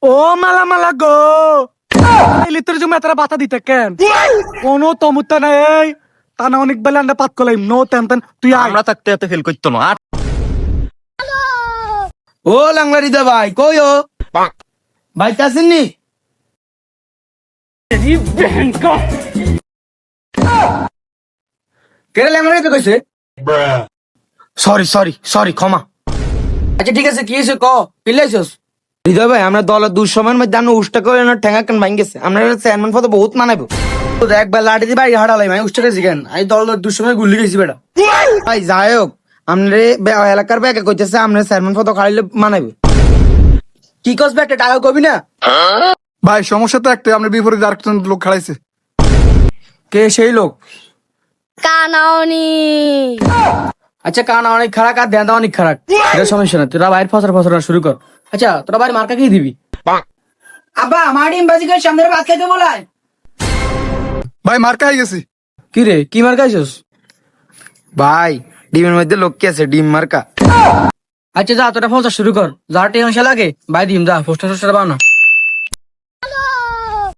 ও মালা মালা গো লিতর জমি তারা বাতা দিতে কেন কোনো তমুত্তা নাই তা না অনেক বেলা আমরা পাত কলাইম নো তেন তুই আমরা থাকতে এত ফেল করতো না। ও লাংলারি দা ভাই কই ও ভাই আসেননি কেরে লাংলারি তো কইছে সরি সরি সরি ক্ষমা। আচ্ছা ঠিক আছে কি হয়েছে ক পিলাইছস হৃদয় ভাই আমরা দলের দুঃসময়ের মধ্যে আমরা উষ্টা করে না ঠেঙ্গা কেন ভাঙ গেছে আমরা চেয়ারম্যান পদে বহুত মানাবো একবার লাঠি দিয়ে বাড়ি হারালাই ভাই উষ্টা গেছি কেন আমি দলের দুঃসময় গুলি গেছি বেটা ভাই যাই হোক আমরা এলাকার ব্যাগে কইতেছে আমরা চেয়ারম্যান পদ খাইলে মানাবো কি কসবে একটা টাকা কবি না ভাই সমস্যা তো একটাই, আমরা বিপরীতে আরেকজন লোক খাড়াইছে। কে সেই লোক কানাওনি আচ্ছা কানা অনেক খারাপ আর ধ্যান অনেক খারাপ এটা সমস্যা না তোরা বাইরে ফসর শুরু কর আচ্ছা তোরা বাইরে মার্কা কি দিবি আব্বা আমার ডিম বাজি করে সামনে ভাত খাইতে বলায় ভাই মার্কা হয়ে গেছি। কি রে কি মার্কা আইছস ভাই ডিমের মধ্যে লোক কি আছে ডিম মার্কা আচ্ছা যা তোরা ফসর শুরু কর যা টেনশন লাগে ভাই ডিম যা পোস্টার টোস্টার বানা